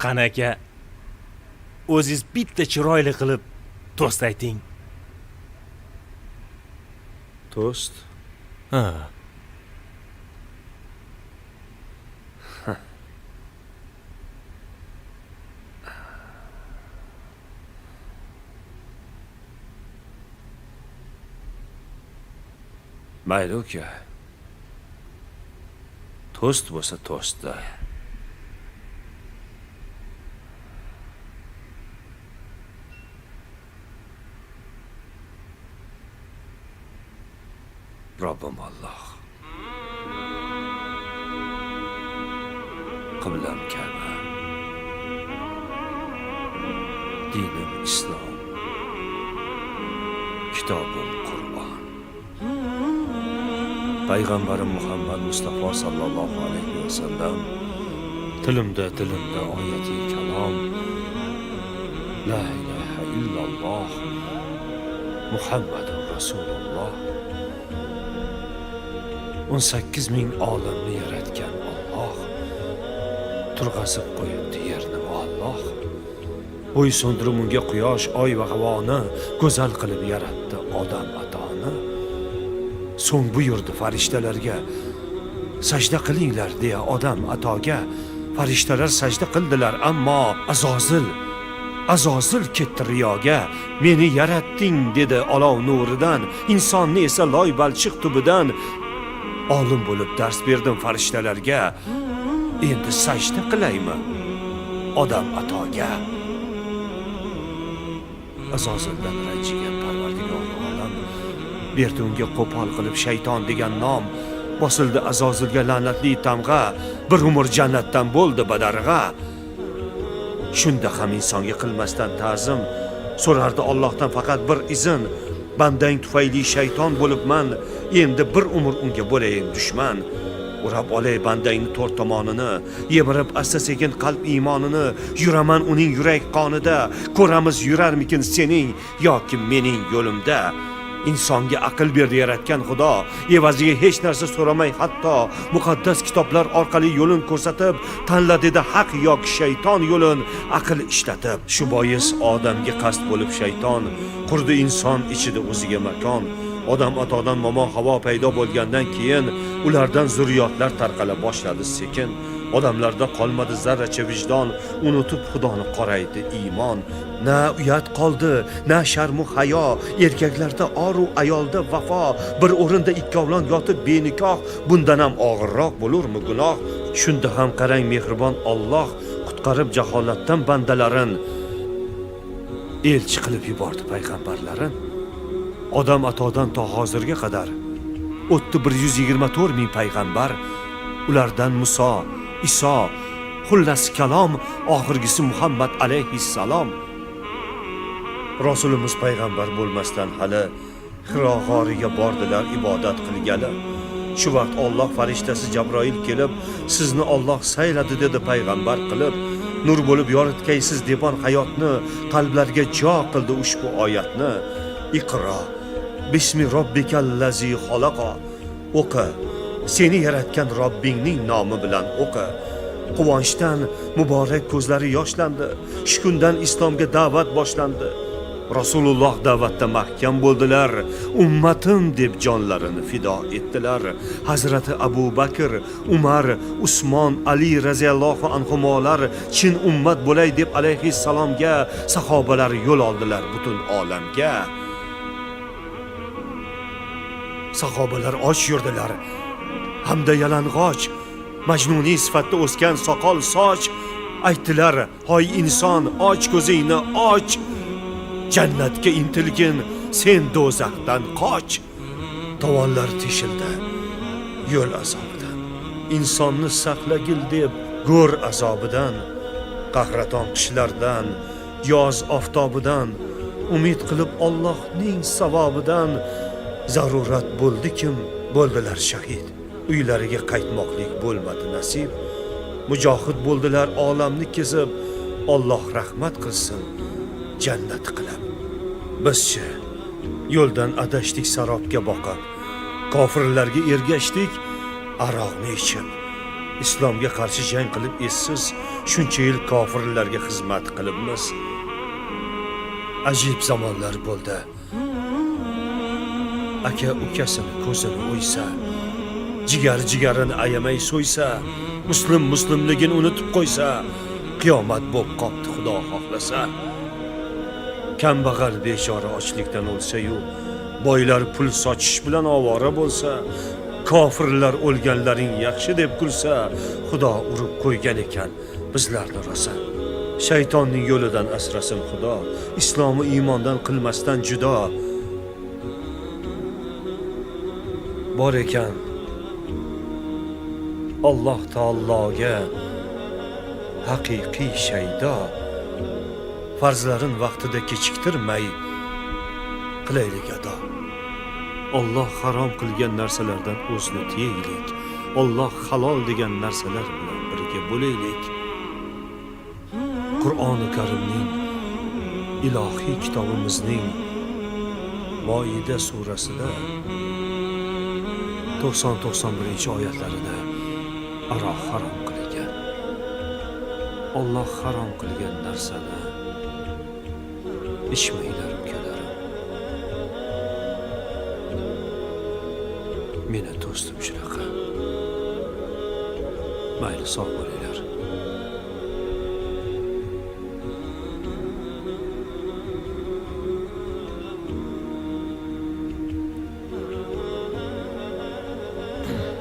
Qani aka, o'zingiz bitta chiroyli qilib to'st ayting. To'st? Ha. Mayli uka. To'st bo'lsa to'stda. Robbim Alloh. Qiblam Ka'ba. Dinim Islom. Kitobim Qur'on. Payg'ambarim Muhammad Mustafa sallallohu alayhi va sallam tilimda oyati kalom la ilaha illalloh Muhammadur Rasululloh 18 ming olamni yaratgan Alloh turg'azib qo'yibdi yerni Alloh bo'y so'ndirib unga quyosh, oy va havoni go'zal qilib yaratdi odam atoni. So'ng buyurdi farishtalarga sajda qilinglar deya odam atoga. Farishtalar sajda qildilar, ammo Azozil ketdi riyoga. Meni yaratding dedi olov nuridan, insonni esa loy balchiq tubidan. Olim bo'lib dars berdim farishtalarga, endi sajda qilaymi odam atoga. Azozildan ranjigan Parvardigor olam berdi unga qo'pol qilib shayton degan nom. Bosildi Azozilga la'natli tamg'a, bir umr jannatdan bo'ldi badarg'a. Shunda ham insonga qilmasdan ta'zim so'rardi Allohdan faqat bir izn. Bandang tufayli shayton bo'libman, endi bir umr unga bo'layin dushman. Urab olay bandangni to'rt tomonini, yemirib asta-sekin qalb iymonini. Yuraman uning yurak qonida, ko'ramiz yurarmikin sening yoki mening yo'limda. Insonga aql berdi yaratgan Xudo, evaziga hech narsa so'ramay hatto muqaddas kitoblar orqali yo'lin ko'rsatib, tanla dedi haq yoki shayton yo'lin aql ishlatib. Shu bois odamga qasd bo'lib shayton qurdi inson ichida o'ziga makon. Odam atodan momo havo paydo bo'lgandan keyin ulardan zurriyotlar tarqala boshladi sekin. Odamlarda qolmadi zarracha vijdon, unutib Xudoni qoraydi iymon. Na uyat qoldi, na sharmu hayo, erkaklarda oru ayolda vafo. Bir o'rinda ikkovlon yotib benikoh, bundan ham og'irroq bo'lurmi gunoh? Shunda ham qarang mehribon Alloh qutqarib jaholatdan bandalarin. Elchi qilib yubordi payg'ambarlarin. Odam atodan to hozirga qadar o'tdi 124 ming payg'ambar. Ulardan Muso, Iso, xullas kalom, oxirgisi Muhammad alayhissalom. Rasulimiz payg'ambar bo'lmasdan hali Hiro g'origa bordilar ibodat qilgani. Shu vaqt Alloh farishtasi Jabroil kelib, sizni Alloh sayladi dedi payg'ambar qilib. Nur bo'lib yoritgaysiz debon hayotni, qalblarga jo qildi ushbu oyatni. Iqro bismi robbikallazi xalaqa. O'qi, seni yaratgan Robbingning nomi bilan o'qi. Quvonchdan muborak ko'zlari yoshlandi. Shu kundan islomga da'vat boshlandi. Rasululloh da'vatda mahkam bo'ldilar. Ummatim deb jonlarini fido etdilar. Hazrati Abu Bakr, Umar, Usmon, Ali raziyallohu anhumolar chin ummat bo'lay deb alayhissalomga sahobalar yo'l oldilar butun olamga. Sahobalar och yurdilar, hamda yalang'och, majnuniy sifatda o'sgan soqol soch. Aytdilar, hoy inson, och ko'zingni och. Jannatga intilgin, sen do'zaxdan qoch. Tovonlar teshildi yo'l azobidan. Insonni saqlagil deb go'r azobidan. Qahraton qishlardan, yoz oftobidan, umid qilib Allohning savobidan. Zarurat bo'ldi kim, bo'ldilar shahid. Uylariga qaytmoqlik bo'lmadi nasib. Mujohid bo'ldilar olamni kezib, Alloh rahmat qilsin jannat qilib. Bizchi yo'ldan adashdik sarobga boqib, kofirlarga ergashdik aroqni ichib. Islomga qarshi jang qilib essiz shuncha yil kofirlarga xizmat qilibmiz. Ajib zamonlar bo'ldi. Aka ukasini ko'zini o'ysa, jigarini ayamay so'ysa, muslimligini unutib qo'ysa, qiyomat bo'lib qopti Xudo xohlasa. Kambag'al bechora ochlikdan o'lsa-yu, boylar pul sochish bilan ovora bo'lsa, kofirlar o'lganlaring yaxshi deb kulsa, Xudo urib qo'ygan ekan bizlarni rosa. Shaytonning yo'lidan asrasin Xudo, islomi iymondan qilmasdan judo. Bor ekan Alloh taologa haqiqiy shaydo, farzlarin vaqtida kechiktirmay qilaylik ado. Alloh harom qilgan narsalardan o'zni tiyaylik. Alloh halol degan narsalar bilan birga bo'laylik. Qur'oni Karimning, ilohiy kitobimizning Moida surasida 90-91-oyatlarida aroq harom qilingan. Alloh harom qilgan narsani ichmanglar ukalarim. Meni do'stim shunaqa. Mayli, sog' bo'ling.